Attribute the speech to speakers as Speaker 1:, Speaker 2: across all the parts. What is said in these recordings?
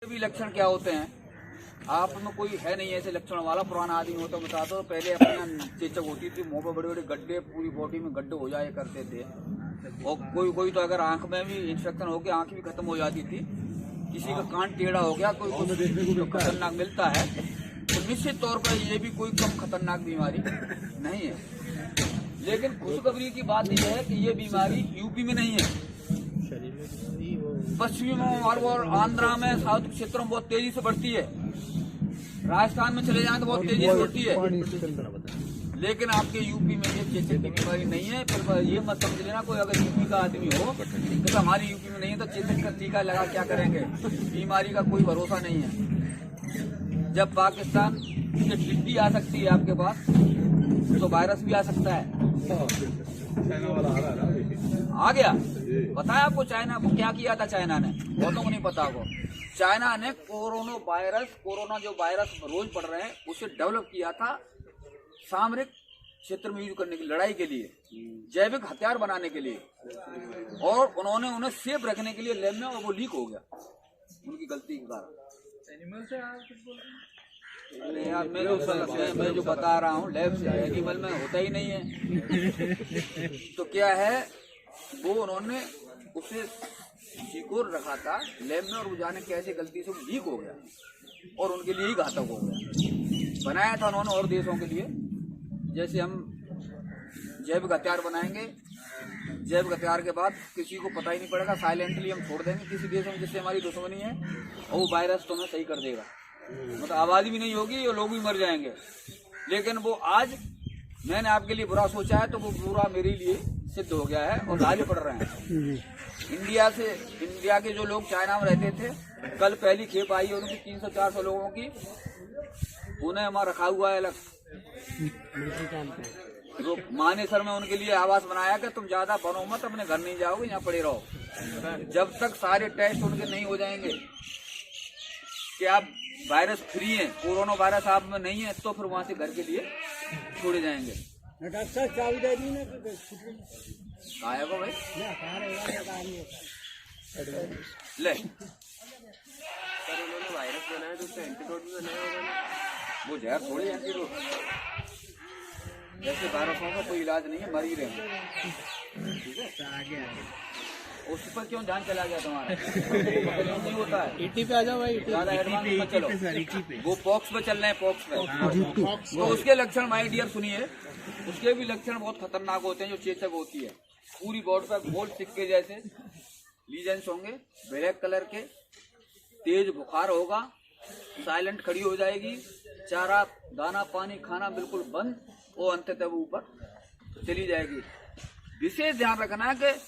Speaker 1: भी लक्षण क्या होते हैं? आप में कोई है नहीं ऐसे लक्षण वाला पुराना आदमी हो तो बता दो। पहले अपनी चेचक होती थी, मुंह पे बड़े बड़े गड्ढे, पूरी बॉडी में गड्ढे हो जाया करते थे। और कोई कोई तो अगर आंख में भी इंफेक्शन हो गया, आंख भी खत्म हो जाती थी। किसी का कान टेढ़ा हो गया, कोई कुछ खतरनाक मिलता है, तो निश्चित तौर पर ये भी कोई कम खतरनाक बीमारी नहीं है। लेकिन खुशखबरी की बात यह है कि ये बीमारी यूपी में नहीं है, पश्चिमी बंगाल और आंध्रा में, साउथ क्षेत्रों में बहुत तेजी से बढ़ती है। राजस्थान में चले जाएं तो बहुत तेजी से बढ़ती है। लेकिन आपके यूपी में ये चेचक की बीमारी नहीं है। पर ये मत समझ लेना कोई अगर यूपी का आदमी हो, जैसे हमारी यूपी में नहीं है, तो चेचक का टीका लगा क्या करेंगे? बीमारी का कोई भरोसा नहीं है। जब पाकिस्तान से टिड्डी आ सकती है आपके पास, तो वायरस भी आ सकता है। आ गया। पता है आपको चाइना को क्या किया था? चाइना ने, बहुतों को नहीं पता होगा, चाइना ने कोरोना जो वायरस रोज बढ़ रहे हैं, उसे डेवलप किया था सामरिक क्षेत्र में यूज करने की, लड़ाई के लिए, जैविक हथियार बनाने के लिए। और उन्होंने उन्हें सेफ रखने के लिए लैब में, और वो लीक हो गया उनकी गलती के कारण। एनिमल से अरे यार, मैं जो बता रहा हूँ लैब से, एनिमल में होता ही नहीं है। तो क्या है, वो उन्होंने उसे सिक्योर रखा था लैब में, और वो जाने कैसे गलती से लीक हो गया और उनके लिए ही घातक हो गया। बनाया था उन्होंने और देशों के लिए, जैसे हम जैविक हथियार बनाएंगे, जैविक हथियार के बाद किसी को पता ही नहीं पड़ेगा, साइलेंटली हम छोड़ देंगे किसी देश में जिससे हमारी दुश्मनी है, और वो वायरस तो हमें सही कर देगा। मतलब आबादी भी नहीं होगी और लोग भी मर जाएंगे। लेकिन वो आज मैंने आपके लिए बुरा सोचा है, तो वो बुरा मेरे लिए सिद्ध हो गया है और लाले पड़ रहे हैं। इंडिया के जो लोग चाइना में रहते थे, कल पहली खेप आई है उनकी 300-400 लोगों की, उन्हें हमारा रखा हुआ है अलग। मानेसर में उनके लिए आवास बनाया कि तुम ज्यादा बनो मत, अपने घर नहीं जाओगे, यहाँ पड़े रहो जब तक सारे टेस्ट उनके नहीं हो जाएंगे कि आप वायरस फ्री हैं, कोरोना वायरस आप में नहीं है, तो फिर वहां से घर के लिए छोड़े जाएंगे। आया को भाई ले सर, उन्होंने वायरस बनाया तो उसका एंटीडोट भी बनाया होगा। वो जहर थोड़ी एंटीडोट, जैसे वायरसों का कोई इलाज नहीं है, मर ही रहे हैं। ठीक है, उस पर क्यों ध्यान चला गया तुम्हारा? नहीं होता है। ईटी पे आ जाओ भाई, ज्यादा एडवांस मत चलो। वो पॉक्स पे चल रहे हैं, पॉक्स पे। तो उसके लक्षण माय डियर सुनिए, उसके भी लक्षण बहुत खतरनाक होते हैं। जो चेचक होती है, पूरी बॉडी पर गोल सिक्के जैसे लीजेंस होंगे, ब्लैक कलर के, तेज बुखार होगा, साइलेंट खड़ी हो जाएगी, चारा दाना पानी खाना बिल्कुल बंद, वो अंततः वो ऊपर चली जाएगी। विशेष ध्यान रखना कि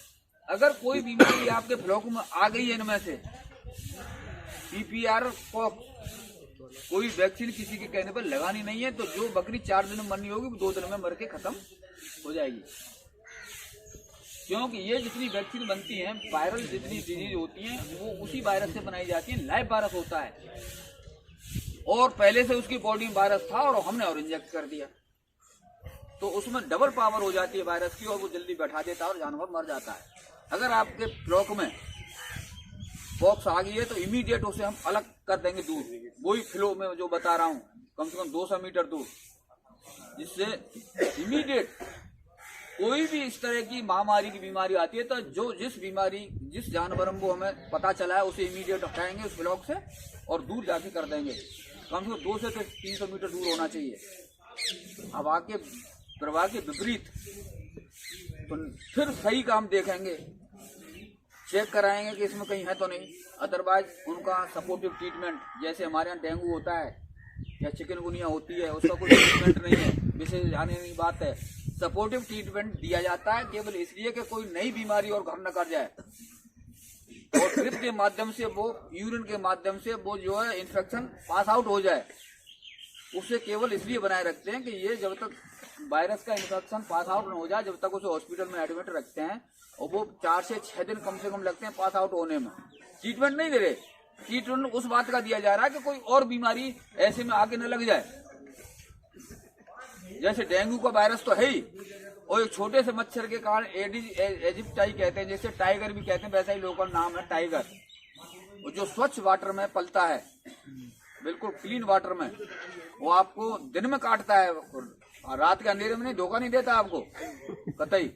Speaker 1: अगर कोई बीमारी आपके ब्लॉक में आ गई है, इनमें से पीपीआर पॉक्स, कोई वैक्सीन किसी के कहने पर लगानी नहीं है, तो जो बकरी 4 दिन में मरनी होगी, वो 2 दिन में मर के खत्म हो जाएगी। क्योंकि ये जितनी वैक्सीन बनती हैं, वायरल जितनी डिजीज होती हैं, वो उसी वायरस से बनाई जाती है। लाइव वायरस होता है, और पहले से उसकी बॉडी में वायरस था और हमने और इंजेक्ट कर दिया, तो उसमें डबल पावर हो जाती है वायरस की, और वो जल्दी बैठा देता है और जानवर मर जाता है। अगर आपके ब्लॉक में बॉक्स आ गई है, तो इमीडिएट उसे हम अलग कर देंगे दूर, वही फ्लो में जो बता रहा हूँ, कम से कम 200 मीटर दूर, जिससे इमीडिएट कोई भी इस तरह की महामारी की बीमारी आती है, तो जिस जानवर को हमें पता चला है, उसे इमीडिएट हटाएंगे उस ब्लॉक से और दूर जाके कर देंगे। कम से कम 200 से 300 मीटर दूर होना चाहिए। अब आके प्रवाह के विपरीत, तो फिर सही काम देखेंगे, चेक कराएंगे कि इसमें कहीं है तो नहीं। अदरवाइज उनका सपोर्टिव ट्रीटमेंट, जैसे हमारे यहाँ डेंगू होता है या चिकनगुनिया होती है, उसका कोई ट्रीटमेंट नहीं है, विशेष जाने की बात है। सपोर्टिव ट्रीटमेंट दिया जाता है केवल इसलिए कि कोई नई बीमारी और घर न कर जाए, और ड्रिप के माध्यम से, वो यूरिन के माध्यम से वो जो है इन्फेक्शन पास आउट हो जाए, उसे केवल इसलिए बनाए रखते हैं कि ये जब तक वायरस का इन्फेक्शन पास आउट न हो जाए, जब तक उसे हॉस्पिटल में एडमिट रखते हैं, और वो 4 से 6 दिन कम से कम लगते हैं पास आउट होने में। ट्रीटमेंट नहीं दे रहे, ट्रीटमेंट उस बात का दिया जा रहा है कि कोई और बीमारी ऐसे में आगे न लग जाए। जैसे डेंगू का वायरस तो है ही, और एक छोटे से मच्छर के कारण एडिस एजिप्टाई कहते हैं, जैसे टाइगर भी कहते हैं, वैसा ही लोकल नाम है टाइगर। जो स्वच्छ वाटर में पलता है, बिल्कुल क्लीन वाटर में, वो आपको दिन में काटता है, रात के अंधेरे में नहीं, धोखा नहीं देता आपको कतई।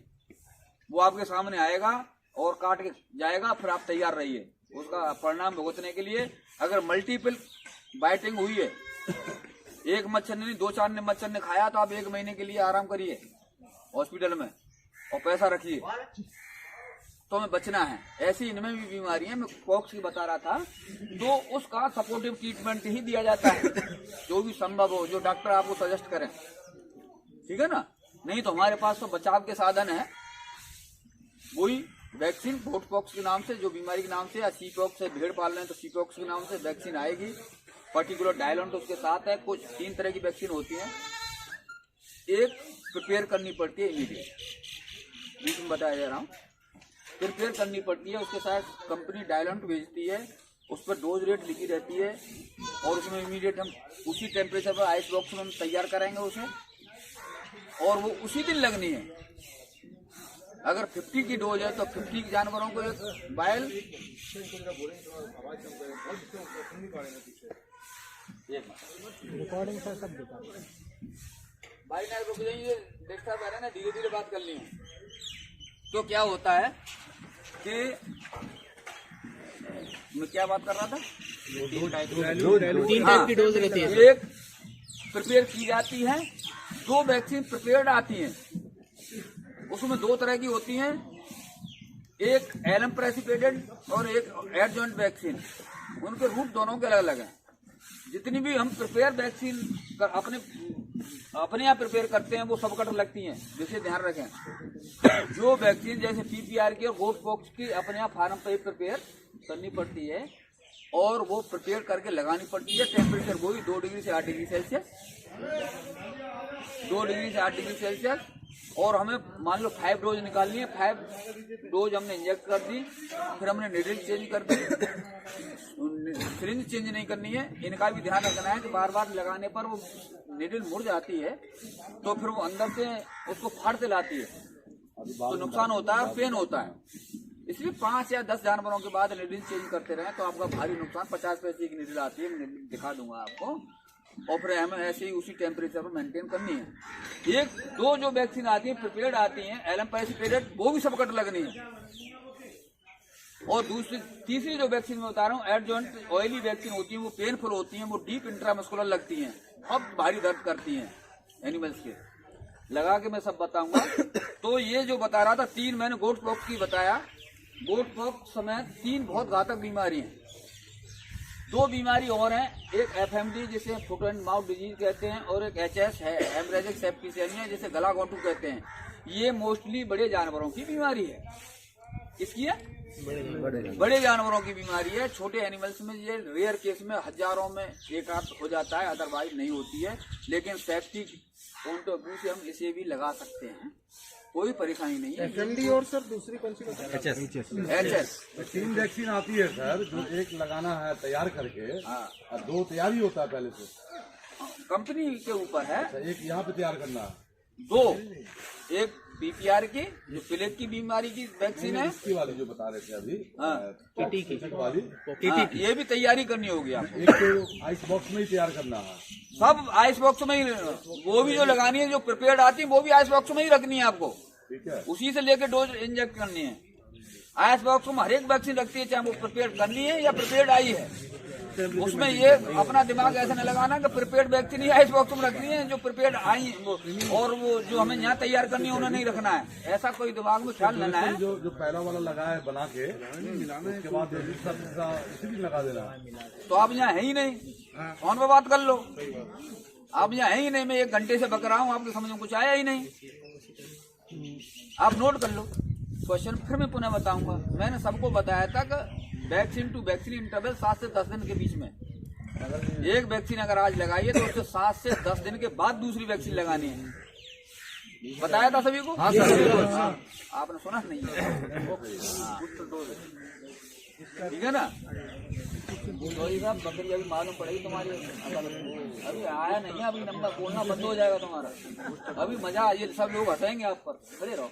Speaker 1: वो आपके सामने आएगा और काट के जाएगा, फिर आप तैयार रहिए उसका परिणाम भुगतने के लिए। अगर मल्टीपल बाइटिंग हुई है, एक मच्छर ने नहीं 2-4 ने मच्छर ने खाया, तो आप 1 महीने के लिए आराम करिए हॉस्पिटल में और पैसा रखिए, तो हमें बचना है। ऐसी इनमें भी बीमारी है, मैं पॉक्स की बता रहा था, तो उसका सपोर्टिव ट्रीटमेंट ही दिया जाता है जो भी संभव हो, जो डॉक्टर आपको सजेस्ट करें, ठीक है ना। नहीं तो हमारे पास तो बचाव के साधन है, वही वैक्सीन गोट पॉक्स के नाम से, जो बीमारी के नाम से, या सी पॉक्स है, भेड़ पाल रहे हैं तो सी पॉक्स के नाम से वैक्सीन आएगी, पर्टिकुलर डायलॉन्ट उसके साथ है। कुछ 3 तरह की वैक्सीन होती है, एक प्रिपेयर करनी पड़ती है इमीडिएट, बीच में बताया जा रहा हूँ, प्रिपेयर करनी पड़ती है, उसके साथ कंपनी डायलॉन्ट भेजती है, उस पर डोज रेट लिखी रहती है, और उसमें इमीडिएट हम उसी टेम्परेचर पर आइस बॉक्स में हम तैयार कराएंगे उसे, और वो उसी दिन लगनी है। अगर 50 की डोज है तो 50 जानवरों को एक वायल,
Speaker 2: रिकॉर्डिंग सर सब दिखा
Speaker 1: भाई ना रुक जाइए, देखता पा रहे ना, धीरे धीरे बात करनी है। तो क्या होता है कि मैं क्या बात कर रहा था, 3 टाइप
Speaker 2: की डोज रहती है।
Speaker 1: एक प्रिपेयर की जाती है, 2 वैक्सीन प्रिपेयर्ड आती हैं, उसमें 2 तरह की होती हैं, एक एलम प्रेसिपिटेड और एक एडजॉइंट वैक्सीन। उनके रूट दोनों के अलग अलग हैं। जितनी भी हम प्रिपेयर वैक्सीन अपने यहाँ प्रिपेयर करते हैं वो सब कट लगती हैं, जिसे ध्यान रखें। जो वैक्सीन जैसे पीपीआर की और गोट पॉक्स की अपने यहाँ फार्म पे प्रिपेयर करनी पड़ती है, और वो प्रिपेयर करके लगानी पड़ती है। टेम्परेचर वही 2 डिग्री से 8 डिग्री सेल्सियस, 2 डिग्री से 8 डिग्री सेल्सियस। और हमें मान लो 5 डोज निकालनी है, 5 डोज हमने इंजेक्ट कर दी, फिर हमने निडल चेंज कर दी, सिरिंज चेंज नहीं करनी है। इनका भी ध्यान रखना है कि बार बार लगाने पर वो निडल मुड़ जाती है, तो फिर वो अंदर से उसको फाड़ते लाती है, तो नुकसान होता है और पेन होता है। इसलिए 5 या 10 जानवरों के बाद निडल चेंज करते रहे तो आपका भारी नुकसान। 50 पैसे की निडल आती है, मैं दिखा दूंगा आपको, और फिर हमें ऐसे ही उसी टेम्परेचर पर मेंटेन करनी है। 1-2 जो वैक्सीन आती है प्रिपेयर्ड आती हैं, एलम पैसिपिटेड, वो भी सब कट लगनी है। और तीसरी जो वैक्सीन मैं बता रहा हूँ, एडजॉइंट ऑयली वैक्सीन होती है, वो पेनफुल होती हैं, वो डीप इंट्रामस्कुलर लगती हैं, बहुत भारी दर्द करती हैं एनिमल्स के। लगा के मैं सब बताऊंगा। तो ये जो बता रहा था, 3 मैंने गोट पॉक्स की बताया, गोट पॉक्स समेत 3 बहुत घातक बीमारी हैं। 2 बीमारी और हैं, एक एफएमडी जिसे फुट एंड माउथ डिजीज कहते हैं, और एक एचएस है, हेमरेजिक सेप्टिसेमिया, जिसे गला घोंटू कहते हैं। ये मोस्टली बड़े जानवरों की बीमारी है। किसकी है? बड़े जानवरों की बीमारी है। छोटे एनिमल्स में ये रेयर केस में हजारों में एक आध हो जाता है, अदरवाइज नहीं होती है। लेकिन सेफ्टी पॉइंट ऑफ व्यू से हम इसे भी लगा सकते हैं, कोई परेशानी नहीं है।
Speaker 2: एफएमडी और सर दूसरी कौन सी बता रहे हैं?
Speaker 1: एचएस
Speaker 3: 3 वैक्सीन आती है सर, जो एक लगाना है तैयार करके, और 2 तैयारी होता है पहले से,
Speaker 1: कंपनी के ऊपर है।
Speaker 3: एक यहाँ पे तैयार करना है,
Speaker 1: 2 एक पीपीआर की जो प्लेग की बीमारी की वैक्सीन है,
Speaker 3: इसकी वाली जो बता रहे थे अभी,
Speaker 2: टीटी
Speaker 3: वाली,
Speaker 1: ये भी तैयारी करनी होगी आपको।
Speaker 3: एक तो आइस बॉक्स में ही तैयार करना है,
Speaker 1: सब आइस बॉक्स में ही, वो भी जो लगानी है जो प्रिपेयर्ड आती है वो भी आइस बॉक्स में ही रखनी है आपको,
Speaker 3: ठीक है।
Speaker 1: उसी से लेके डोज इंजेक्ट करनी है। आइस बॉक्स में हर एक वैक्सीन रखती है, चाहे वो प्रिपेयर्ड करनी है या प्रिपेयर्ड आई है। उसमें ये अपना दिमाग ऐसा नहीं लगाना कि प्रिपेयर्ड वैक्सीन ही आइस बॉक्स में रखनी है, जो प्रिपेयर्ड आई और वो जो हमें यहाँ तैयार करनी है उन्हें नहीं रखना है। ऐसा कोई दिमाग में ख्याल लेना है।
Speaker 3: जो पहला वाला लगा है बना के, उसके बाद इसी भी लगा देना है।
Speaker 1: तो आप यहाँ है ही नहीं, फोन पे बात कर लो। आप यहाँ है ही नहीं, मैं 1 घंटे से बक रहा हूँ, आपके समझ में कुछ आया ही नहीं। आप नोट कर लो क्वेश्चन, फिर मैं पुनः बताऊंगा। मैंने सबको बताया था कि वैक्सीन टू वैक्सीन इंटरवल 7 से 10 दिन के बीच में। एक वैक्सीन अगर आज लगाई है तो उससे 7 से 10 दिन के बाद दूसरी वैक्सीन लगानी है। बताया था सभी को? हाँ सर। आपने सुना नहीं? ठीक है ना? साहब बकरी अभी मालूम पड़ेगी तुम्हारी, अभी आया नहीं है, अभी नंबर बोलना बंद हो जाएगा तुम्हारा। अभी मजा, ये सब लोग हंसेंगे आप पर, खड़े रहो।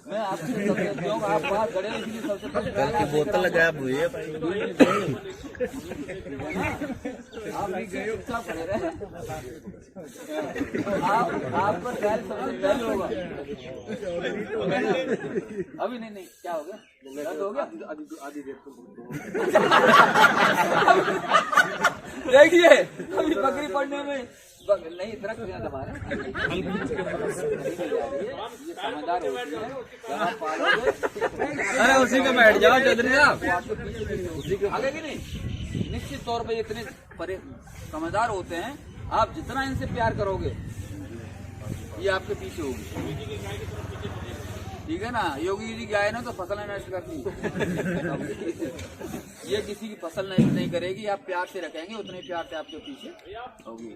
Speaker 1: मैं आपसे सबसे क्यों आप बात खड़े हैं, इसलिए सबसे पहले
Speaker 4: बोतल लगाया हुई है
Speaker 1: आप चुपचाप खड़े रहे। आप पर ख्याल सबसे पहले होगा। अभी नहीं क्या हो गया, रद्द हो गया आधी देर को। देखिए अभी बकरी पड़ने में नहीं दरख्त दबा रहे, ये समझदार होती है। अरे उसी में बैठ जाओ चौधरी साहब, आगे की नहीं। निश्चित तौर पे इतने समझदार होते हैं, आप जितना इनसे प्यार करोगे ये आपके पीछे होगी, ठीक है ना। योगी जी गाय ना तो फसल नष्ट करती, ये किसी की फसल नष्ट नहीं करेगी। आप प्यार से रखेंगे उतने प्यार से आपके पीछे होगी।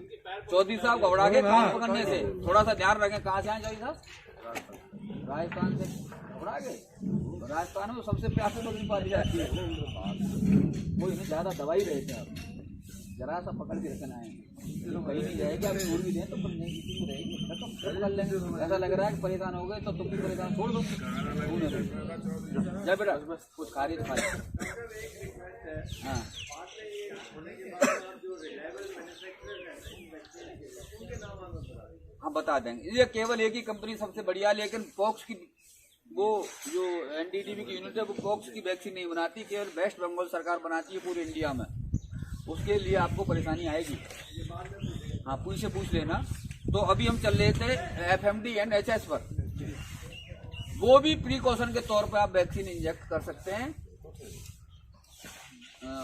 Speaker 1: चौधरी साहब घबरा के कान पकड़ने से थोड़ा सा ध्यान रखें। कहाँ से आए चौधरी साहब? राजस्थान से। घबरा गए? राजस्थान में सबसे प्यार से बकरी पाली जाती है, कोई नहीं ज्यादा दवाई रहते हैं। जरा सा पकड़ के रखना है, तो कहीं नहीं जाएगी। आप छोड़ भी दें तो नहीं किसी को रहेगी, तो कर लेंगे। ऐसा लग रहा है कि परेशान हो गए तो तुम भी परेशान छोड़ दो। जा बेटा कुछ खा रही तो खा रही। हाँ हम बता देंगे। ये केवल एक ही कंपनी सबसे बढ़िया, लेकिन पॉक्स की वो जो एनडीटीवी की यूनिट है वो पॉक्स की वैक्सीन नहीं बनाती, केवल वेस्ट बंगाल सरकार बनाती है पूरे इंडिया में। उसके लिए आपको परेशानी आएगी। हाँ पूछ लेना। तो अभी हम चल रहे थे FMD एंड HS पर। वो भी प्रिकॉशन के तौर पर आप वैक्सीन इंजेक्ट कर सकते हैं,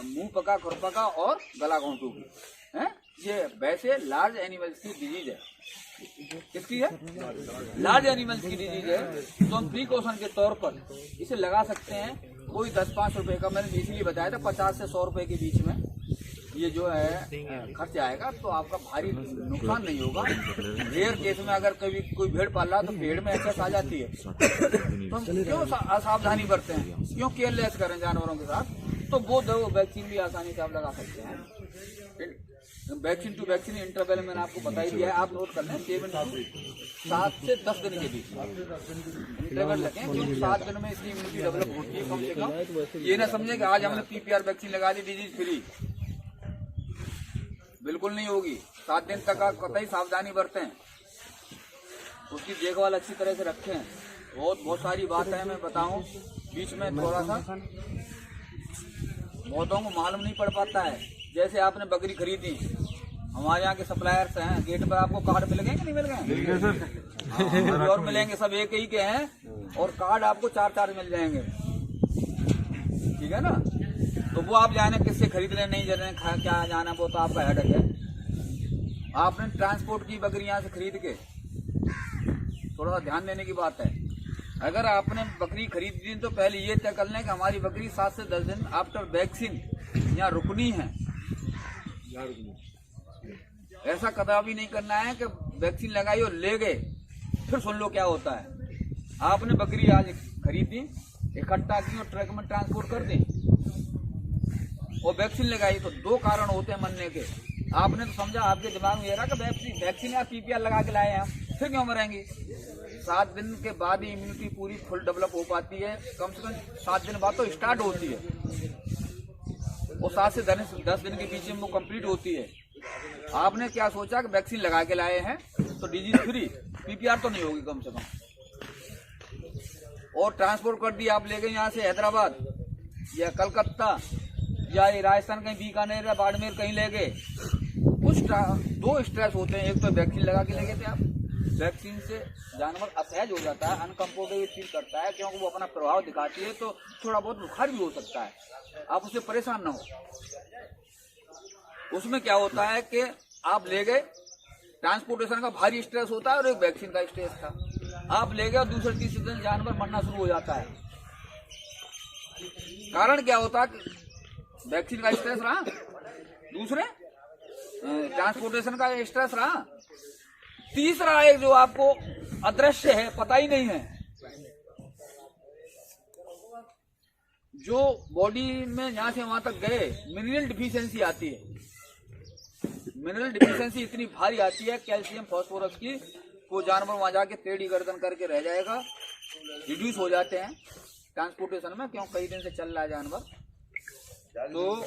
Speaker 1: मुंह पका, खुर पका और गला घोंटू की है। ये वैसे लार्ज एनिमल्स की डिजीज है। किसकी है? लार्ज एनिमल्स की डिजीज है, तो हम प्रिकॉशन के तौर पर इसे लगा सकते हैं। कोई 10-5 रुपए का, मैंने इसीलिए बताया था 50 से 100 रुपए के बीच में ये जो है खर्च आएगा, तो आपका भारी नुकसान नहीं होगा। रेयर केस में अगर कभी कोई भेड़ पाल रहा तो भेड़ में HS आ जाती है, तो हम क्यों असावधानी बरतें हैं, क्यों केयरलेस करें जानवरों के साथ। तो वो दो वैक्सीन भी आसानी से आप लगा सकते हैं। वैक्सीन टू वैक्सीन इंटरवल मैंने आपको बता ही दिया है, आप नोट कर लें। 7 से 10 दिन के बीच इंटरवल लगे, क्योंकि 7 दिन में इसकी इम्यूनिटी डेवलप होती है कम से कम। ये ना समझे कि आज हमने PPR वैक्सीन लगा दी डिजीज फ्री, बिल्कुल नहीं होगी। 7 दिन तक आप कतई सावधानी बरतें, उसकी देखभाल अच्छी तरह से रखें। बहुत सारी बात है मैं बताऊं, बीच में थोड़ा सा बहुतों को मालूम नहीं पड़ पाता है। जैसे आपने बकरी खरीदी, हमारे यहाँ के सप्लायर्स हैं, गेट पर आपको कार्ड मिल गए कि नहीं मिल गए? और मिलेंगे, सब एक ही के हैं, और कार्ड आपको 4-4 मिल जाएंगे, ठीक है ना। तो वो आप जाने किससे खरीद लें, नहीं जाने क्या जाना, वो तो आपका हेडेक है। आपने ट्रांसपोर्ट की बकरी यहाँ से खरीद के, थोड़ा सा ध्यान देने की बात है। अगर आपने बकरी खरीदी तो पहले ये तय कर लें कि हमारी बकरी 7 से 10 दिन आफ्टर वैक्सीन यहाँ रुकनी है। ऐसा कदापि नहीं करना है कि वैक्सीन लगाई और ले गए, फिर सुन लो क्या होता है। आपने बकरी आज खरीदी, इकट्ठा की और ट्रक में ट्रांसपोर्ट कर दी और वैक्सीन लगाई, तो 2 कारण होते हैं मरने के। आपने तो समझा, आपके दिमाग में ये रहा कि वैक्सीन या PPR लगा के लाए हैं हम, फिर क्यों मरेंगे। 7 दिन के बाद ही इम्यूनिटी पूरी फुल डेवलप हो पाती है, कम से कम 7 दिन बाद तो स्टार्ट होती है, और 7 से 10 दिन के बीच में वो कंप्लीट होती है। आपने क्या सोचा कि वैक्सीन लगा के लाए हैं तो डिजीज फ्री, PPR तो नहीं होगी कम से कम, और ट्रांसपोर्ट कर दिया, आप ले गए यहाँ से हैदराबाद या कलकत्ता या राजस्थान कहीं बीकानेर या बाड़मेर कहीं ले गए। कुछ 2 स्ट्रेस होते हैं। एक तो वैक्सीन लगा के ले गए थे आप, वैक्सीन से जानवर असहज हो जाता है, अनकंफर्टेबल फील करता है, क्योंकि वो अपना प्रभाव दिखाती है, तो थोड़ा बहुत बुखार भी हो सकता है। आप उससे परेशान ना हो। उसमें क्या होता है कि आप ले गए, ट्रांसपोर्टेशन का भारी स्ट्रेस होता है और एक वैक्सीन का स्ट्रेस था। आप ले गए और दूसरे तीसरे दिन जानवर मरना शुरू हो जाता है। कारण क्या होता है? वैक्सीन का स्ट्रेस रहा, दूसरे ट्रांसपोर्टेशन का स्ट्रेस रहा, तीसरा एक जो आपको अदृश्य है, पता ही नहीं है, जो बॉडी में यहां से वहां तक गए मिनरल डिफिशियंसी आती है। मिनरल डिफिशियंसी इतनी भारी आती है कैल्शियम फास्फोरस की, वो जानवर वहां जाके टेढ़ी गर्दन करके रह जाएगा, रिड्यूस हो जाते हैं ट्रांसपोर्टेशन में, क्यों कई दिन से चल रहा है जानवर, तो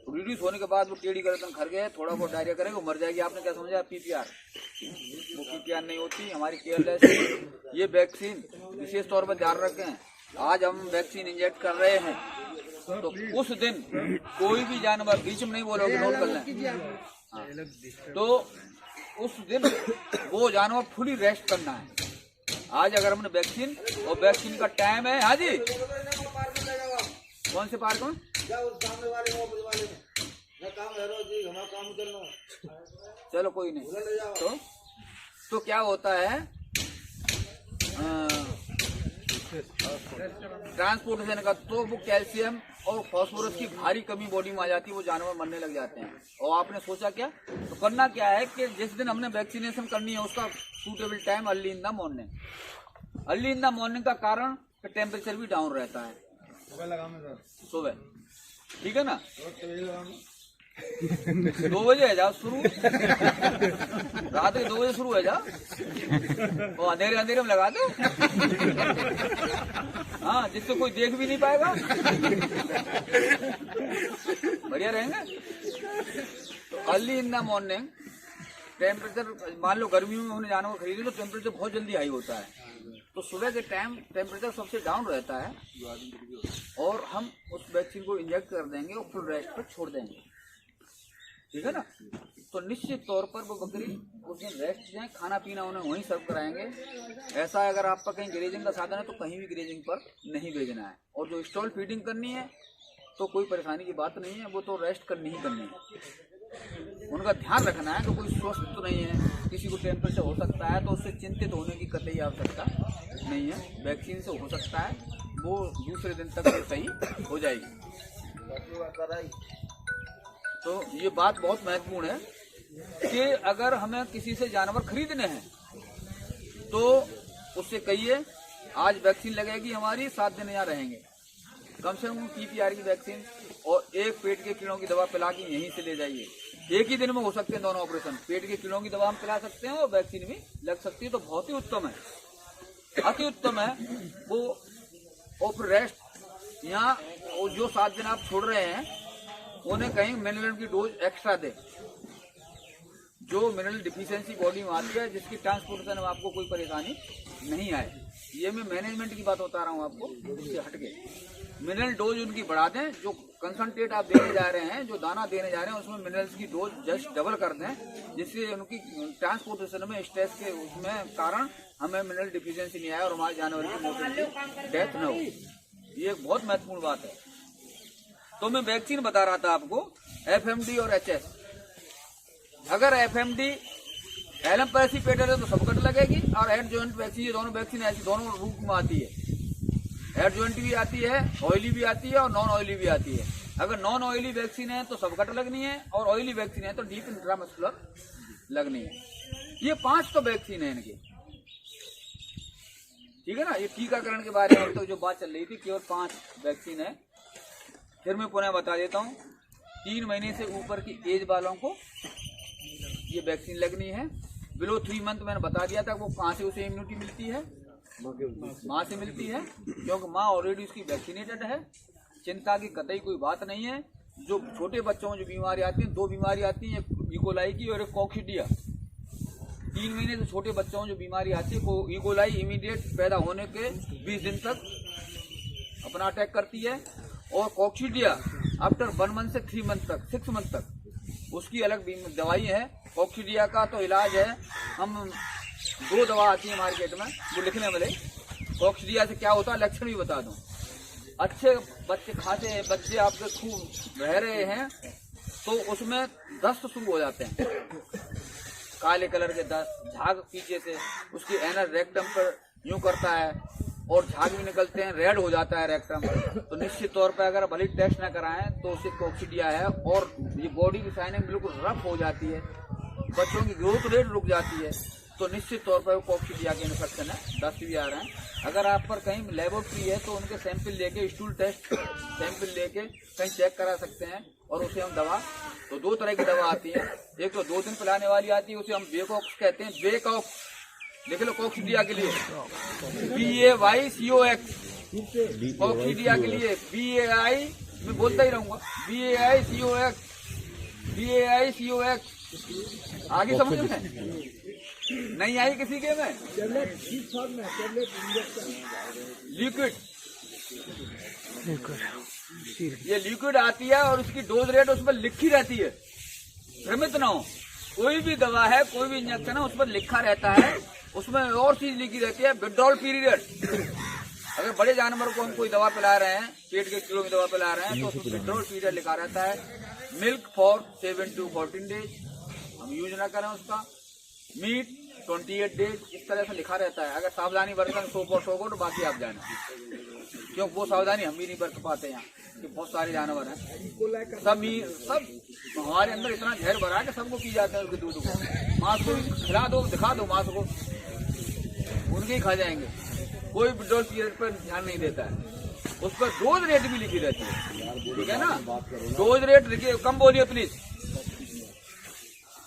Speaker 1: रिड्यूस होने के बाद वो टेढ़ी गर्दन खर गए, थोड़ा बहुत डायरिया करेगा, वो मर जाएगी। आपने क्या समझा पीपीआर? वो पीपीआर नहीं होती, हमारी केयरलेस। ये वैक्सीन विशेष तौर पर ध्यान रखें, आज हम वैक्सीन इंजेक्ट कर रहे हैं तो उस दिन कोई भी जानवर, बीच में नहीं बोलोगे, नोट कर लें, तो उस दिन वो जानवर फुली रेस्ट करना है। आज अगर हमने वैक्सीन, और वैक्सीन का टाइम है, हाँ जी, कौन से पार्क में? चलो कोई नहीं। तो क्या होता है, ट्रांसपोर्टेशन का, तो वो कैल्शियम और फास्फोरस की भारी कमी बॉडी में आ जाती है, वो जानवर मरने लग जाते हैं। और आपने सोचा क्या, तो करना क्या है कि जिस दिन हमने वैक्सीनेशन करनी है उसका suitable time early in the morning. Early in the morning का कारण कि टेम्परेचर भी डाउन रहता है सुबह, ठीक है ना। 2 बजे है जाओ शुरू, रात के 2 बजे शुरू है जाओ, वो अंधेरे में लगा दो, हाँ, जिससे कोई देख भी नहीं पाएगा, बढ़िया रहेंगे। तो early in the morning temperature, मान लो गर्मियों में हमने जानवर खरीदे तो टेम्परेचर बहुत जल्दी हाई होता है, तो सुबह के टाइम टेम्परेचर सबसे डाउन रहता है, और हम उस वैक्सीन को इंजेक्ट कर देंगे और फुल रेस्ट पर छोड़ देंगे, ठीक है ना। तो निश्चित तौर पर वो बकरी उस दिन रेस्ट जाए, खाना पीना उन्हें वहीं सर्व कराएंगे। ऐसा है अगर आपका कहीं ग्रेजिंग का साधन है तो कहीं भी ग्रेजिंग पर नहीं भेजना है, और जो स्टॉल फीडिंग करनी है तो कोई परेशानी की बात नहीं है, वो तो रेस्ट करनी ही करनी है। उनका ध्यान रखना है कि कोई स्वस्थ तो नहीं है, किसी को टेम्परेचर हो सकता है, तो उससे चिंतित होने की कतई आवश्यकता नहीं है। वैक्सीन से हो सकता है, वो दूसरे दिन तक सही हो जाएगी। तो ये बात बहुत महत्वपूर्ण है कि अगर हमें किसी से जानवर खरीदने हैं तो उससे कहिए आज वैक्सीन लगेगी हमारी, 7 दिन यहाँ रहेंगे, कम से कम पीपीआर की वैक्सीन और एक पेट के कीड़ों की दवा पिला के यहीं से ले जाइए। एक ही दिन में हो सकते हैं दोनों ऑपरेशन, पेट के कीड़ों की दवा हम पिला सकते हैं और वैक्सीन भी लग सकती है, तो बहुत ही उत्तम है, अति उत्तम है वो। और फिर रेस्ट यहाँ जो 7 दिन आप छोड़ रहे हैं उन्हें कहीं मिनरल की डोज एक्स्ट्रा दे, जो मिनरल डिफिशियंसी बॉडी में आती है, जिसकी ट्रांसपोर्टेशन में आपको कोई परेशानी नहीं आए। ये मैं मैनेजमेंट की बात बता रहा हूँ आपको, इससे हटके मिनरल डोज उनकी बढ़ा दें। जो कंसंट्रेट आप देने जा रहे हैं, जो दाना देने जा रहे हैं, उसमें मिनरल्स की डोज जस्ट डबल कर दें, जिससे उनकी ट्रांसपोर्टेशन में स्ट्रेस के उसमें कारण हमें मिनरल डिफिशियंसी नहीं आए और हमारे जानवर की मोर्टेलिटी डेथ न हो। ये एक बहुत महत्वपूर्ण बात है। तो मैं वैक्सीन बता रहा था आपको, FMD और HS। अगर FMD एलम पैरासीपेटल है तो सब कट लगेगी, और हेड जॉइंट वैक्सीन, ये दोनों वैक्सीन ऐसी दोनों रूप में आती है। हेड जॉइंट भी आती है, ऑयली भी आती है और नॉन ऑयली भी आती है। अगर नॉन ऑयली वैक्सीन है तो सब कट लगनी है, और ऑयली वैक्सीन है तो डीप इंट्रामस्कुलर लगनी है। ये 5 तो वैक्सीन है इनकी, ठीक है ना। ये टीकाकरण के बारे में तो जो बात चल रही थी, केवल 5 वैक्सीन है। फिर मैं पुनः बता देता हूँ, 3 महीने से ऊपर की एज वालों को ये वैक्सीन लगनी है। बिलो 3 मंथ मैंने बता दिया था वो कहाँ से उसे इम्यूनिटी मिलती है, माँ से मिलती है, क्योंकि माँ ऑलरेडी उसकी वैक्सीनेटेड है। चिंता की कतई कोई बात नहीं है। जो छोटे बच्चों में जो बीमारी आती है, 2 बीमारी आती है, एक इकोलाई की और एक कॉक्सीडिया। 3 महीने से छोटे बच्चों में जो बीमारी आती है, इकोलाई इमीडिएट पैदा होने के 20 दिन तक अपना अटैक करती है, और कॉक्सीडिया आफ्टर 1 मंथ से 3 मंथ तक, 6 मंथ तक उसकी अलग दवाई है। कॉक्सीडिया का तो इलाज है, हम 2 दवा आती है मार्केट में, वो लिखने वाले। कॉक्सीडिया से क्या होता है लक्षण भी बता दूं। अच्छे बच्चे खाते हैं, बच्चे आपके खूब रह रहे हैं, तो उसमें दस्त शुरू हो जाते हैं, काले कलर के दस्त, झाग पीछे से उसकी एनर रेक्टम पर यूं करता है, और झाग भी निकलते हैं, रेड हो जाता है रेक्टम। तो निश्चित तौर पर अगर भले टेस्ट ना कराएं तो उसे कॉक्सीडिया है, और ये बॉडी की साइनिंग बिल्कुल रफ हो जाती है, बच्चों की ग्रोथ रेट रुक जाती है, तो निश्चित तौर पर कॉक्सीडिया के इन्फेक्शन है, दस्त भी आ रहे हैं। अगर आप पर कहीं लेबोरेटरी है तो उनके सैंपल लेके, स्टूल टेस्ट सैंपल लेके कहीं चेक करा सकते हैं, और उसे हम दवा, तो 2 तरह की दवा आती है। एक तो 2 दिन पिलाने वाली आती है, उसे हम बेकॉक्स कहते हैं, बेकॉक्स लिख लो कॉक्सीडिया के लिए BAYCOX, कॉक्सीडिया के लिए BAI, मैं बोलता ही रहूंगा BAICOX। आगे समझ में नहीं आई किसी के में? लिक्विड, ये लिक्विड आती है और उसकी डोज रेट उस पर लिखी रहती है, भ्रमित ना हो। कोई भी दवा है, कोई भी इंजेक्शन है, उस पर लिखा रहता है, उसमें और चीज लिखी रहती है, विड्रॉल पीरियड। अगर बड़े जानवर को हम कोई दवा पिला रहे हैं, पेट के कीड़ों की दवा पिला रहे हैं, तो उसमें विड्रॉल पीरियड लिखा रहता है। मिल्क फॉर 7 to 14 डेज, हम यूज ना करें उसका। मीट 28 डेज, इस तरह से लिखा रहता है। अगर सावधानी बरतन 100 को तो बाकी आप जाने, क्योंकि वो सावधानी हम भी नहीं बरत पाते यहाँ, कि बहुत सारे जानवर हैं, सब हमारे अंदर इतना जहर भरा है कि सबको पी जाते हैं उसके दूध को। मांस को खिला दो, दिखा दो मांस को, उनके ही खा जाएंगे। कोई विड्रॉल पीरियड पर ध्यान नहीं देता है। उस पर डोज रेट भी लिखी रहती है, ठीक है ना? डोज रेट लिखिए, कम बोलिए प्लीज।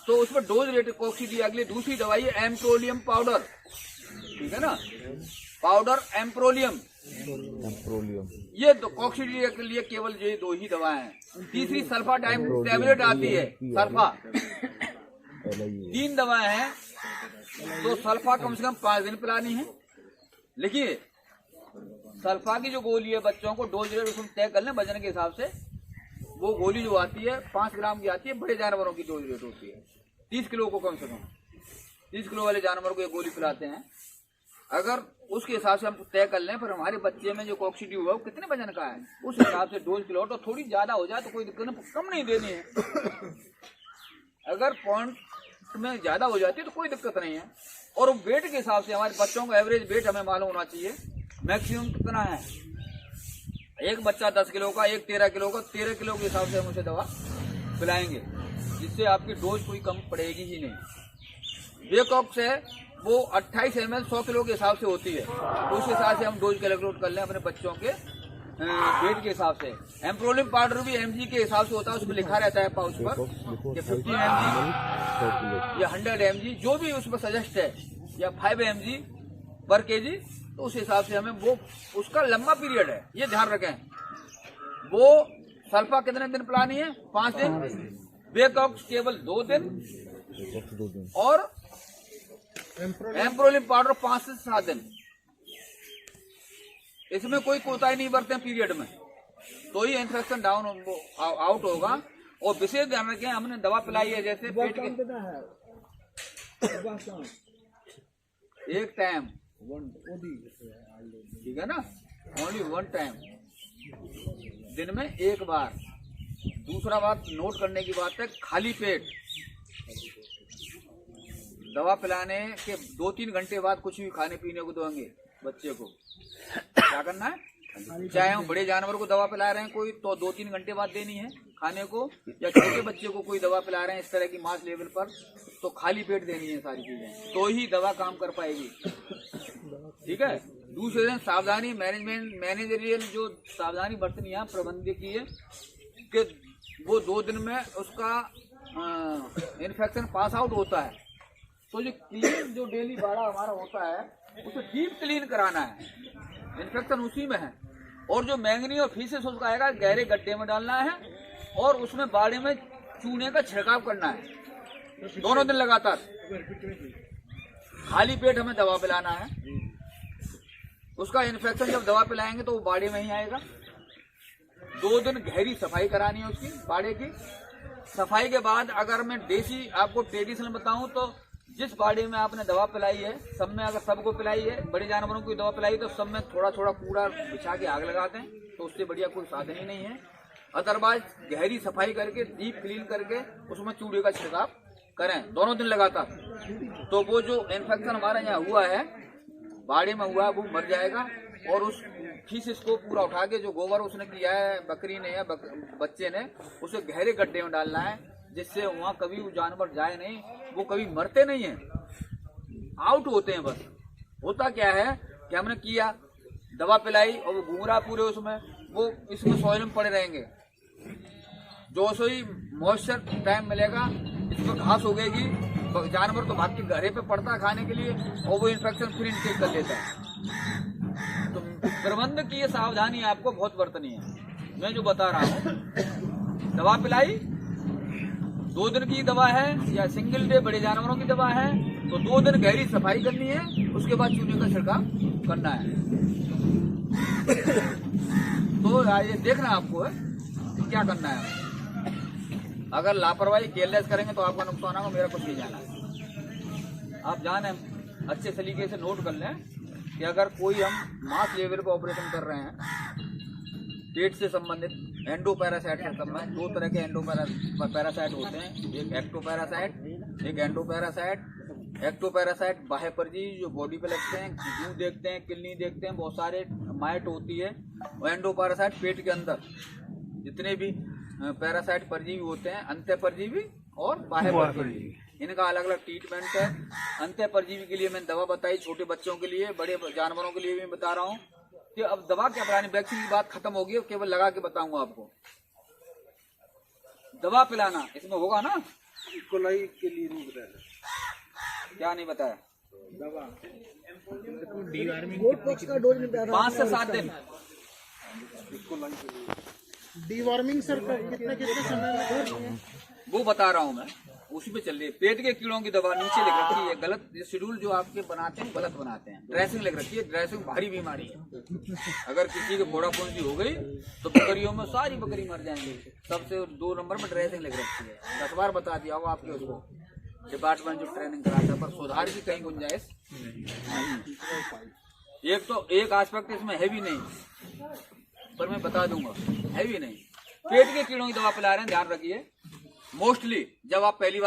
Speaker 1: तो उस पर डोज रेट कॉक्सीडिया के लिए। दूसरी दवाई है एम्प्रोलियम पाउडर, ठीक है ना? पाउडर एम्प्रोलियम, ये कॉक्सीडिया के लिए केवल ये 2 ही दवाएं हैं। तीसरी सल्फा टैबलेट आती है, सल्फा। 3 दवाएं हैं, तो सल्फा कम से कम 5 दिन पिलानी है। लिखिए, सल्फा की जो गोली है बच्चों को डोज रेट उसमें तय कर लें वजन के हिसाब से। वो गोली जो आती है 5 ग्राम की आती है, बड़े जानवरों की डोज रेट होती है 30 किलो को, कम से कम 30 किलो वाले जानवर को ये गोली पिलाते हैं। अगर उसके हिसाब से हम तय कर लें, पर हमारे बच्चे में जो कॉक्सीडिया हुआ वो कितने वजन का है, उस हिसाब से डोज किलो, तो थोड़ी ज्यादा हो जाए तो कोई दिक्कत नहीं, कम नहीं देनी है। अगर पॉइंट में ज्यादा हो जाती है तो कोई दिक्कत नहीं है। और वेट के हिसाब से हमारे बच्चों का एवरेज वेट हमें मालूम होना चाहिए, मैक्सिमम कितना है। एक बच्चा 10 किलो का, एक 13 किलो का, 13 किलो के हिसाब से हम उसे दवा पिलाएंगे, जिससे आपकी डोज कोई कम पड़ेगी ही नहीं। बेकॉक्स है वो 28 ml 100 किलो के हिसाब से होती है, तो उस हिसाब से हम डोज कैलकुलेट कर लें अपने बच्चों के वेट के हिसाब से। एम्प्रोलियम पाउडर भी mg के हिसाब से होता है, उसमें लिखा रहता है पाउच पर कि 50 mg या 100 mg, जो भी उसमें सजेस्ट है, या 5 mg पर kg, तो उस हिसाब से हमें वो उसका लंबा पीरियड है, ये ध्यान रखें। वो सल्फा कितने दिन पिलानी है? 5 दिन। बेकॉक्स केवल 2 दिन, और एम्प्रोलियम पाउडर 5 से 7 दिन। इसमें कोई कोताही नहीं बरते पीरियड में, तो ही इन्फेक्शन डाउन आउट होगा। और विशेष ध्यान रखें, हमने दवा पिलाई है जैसे पेट के एक टाइम, ठीक है ना, ओनली 1 टाइम, दिन में 1 बार। दूसरा बात नोट करने की बात है, खाली पेट दवा पिलाने के 2-3 घंटे बाद कुछ भी खाने पीने को देंगे बच्चे को। क्या करना है, चाहे हम बड़े जानवर को दवा पिला रहे हैं कोई, तो 2-3 घंटे बाद देनी है खाने को, या छोटे बच्चे को कोई दवा पिला रहे हैं इस तरह की मास लेवल पर, तो खाली पेट देनी है सारी चीजें, तो ही दवा काम कर पाएगी, ठीक है। दूसरे दिन सावधानी मैनेजरियल जो सावधानी बरतनी है प्रबंधकीय, कि वो 2 दिन में उसका इन्फेक्शन पास आउट होता है, तो जो क्लीन जो डेली बाड़ा हमारा होता है उसे डीप क्लीन कराना है, इन्फेक्शन उसी में है। और जो मैंगनी और फीसेस उसका आएगा गहरे गड्ढे में डालना है, और उसमें बाड़े में चूने का छिड़काव करना है 2 दिन लगातार। खाली पेट हमें दवा पिलाना है, उसका इन्फेक्शन जब दवा पिलाएंगे तो वो बाड़े में ही आएगा। 2 दिन गहरी सफाई करानी है उसकी बाड़े की। सफाई के बाद अगर मैं देसी आपको ट्रेडिशनल बताऊं, तो जिस बाड़े में आपने दवा पिलाई है, सब में अगर सबको पिलाई है, बड़े जानवरों को दवा पिलाई, तो सब में थोड़ा थोड़ा कूड़ा बिछा के आग लगाते हैं, तो उससे बढ़िया कोई साधन ही नहीं है। अदरवाइज गहरी सफाई करके डीप क्लीन करके उसमें चूड़े का छिड़काव करें 2 दिन लगातार, तो वो जो इन्फेक्शन हमारे यहाँ हुआ है बाड़े में हुआ वो मर जाएगा। और उस फीस को पूरा उठा के जो गोबर उसने किया है बकरी ने या बच्चे ने, उसे गहरे गड्ढे में डालना है, जिससे वहाँ कभी वो जानवर जाए नहीं, वो कभी मरते नहीं है, आउट होते हैं। बस होता क्या है कि हमने किया दवा पिलाई और वो घूम रहा पूरे उसमें, वो इसमें सॉइल में पड़े रहेंगे। जो सो ही मॉइस्चर टाइम मिलेगा, इसमें घास उगेगी, जानवर तो भाग के घरे पे पड़ता है खाने के लिए और वो इन्फेक्शन फिर इनटेक कर लेता है। तो प्रबंध की ये सावधानी आपको बहुत बरतनी है। मैं जो बता रहा हूँ, दवा पिलाई 2 दिन की दवा है या सिंगल डे बड़े जानवरों की दवा है तो 2 दिन गहरी सफाई करनी है, उसके बाद चूने का छिड़काव करना है। तो ये देखना आपको है क्या करना है। अगर लापरवाही केयरलेस करेंगे तो आपका नुकसान होगा, मेरा कुछ नहीं जाना है। आप जाने अच्छे तरीके से नोट कर लें कि अगर कोई हम मास लेवल पर ऑपरेशन कर रहे हैं पेट से संबंधित एंडोपैरासाइट से संबंधित, 2 तरह के एंडोपैरासाइट होते हैं, एक एक्टोपैरासाइट एक एंडोपैरासाइट। एक्टोपैरासाइट बाह्य परजीवी जो बॉडी पे लगते हैं, मुंह देखते हैं, किडनी देखते हैं, बहुत सारे माइट होती है। और एंडोपैरासाइट पेट के अंदर जितने भी पैरासाइट परजीवी होते हैं, अंत्य परजीवी और बाह्य परजीवी, इनका अलग अलग ट्रीटमेंट है। अंत्य परजीवी के लिए मैंने दवा बताई, छोटे बच्चों के लिए, बड़े जानवरों के लिए भी बता रहा हूँ कि अब दवा क्या पिलानी, वैक्सीन की बात खत्म होगी, केवल लगा के बताऊंगा आपको। दवा पिलाना इसमें होगा ना,
Speaker 2: इकोलाई के लिए नहीं बताया,
Speaker 1: क्या नहीं बताया?
Speaker 2: दवा डीवार्मिंग
Speaker 1: 5 से 7 दिन।
Speaker 2: डीवार्मिंग सर कितने समय में?
Speaker 1: वो बता रहा हूँ मैं, उसी पे चल रही है। पेट के कीड़ों की दवा नीचे लिख रखी है, गलत शेड्यूल जो आपके बनाते हैं गलत बनाते हैं। ड्रेसिंग लिख रखी है, ड्रेसिंग भारी बीमारी है। अगर किसी को फोड़ा फुंसी हो गई तो बकरियों में सारी बकरी मर जाएंगी। सबसे 2 नंबर में ड्रेसिंग लिख रखी है, 10 बार बता दिया हो आपके उसको डिपार्टमेंट जो ट्रेनिंग कराता है, पर सुधार की कहीं गुंजाइश नहीं। एक एस्पेक्ट इसमें हैवी नहीं, पर मैं बता दूंगा हैवी नहीं। पेट के कीड़ों की दवा पिला रहे हैं, ध्यान रखिए। मोस्टली जब आप पहली बार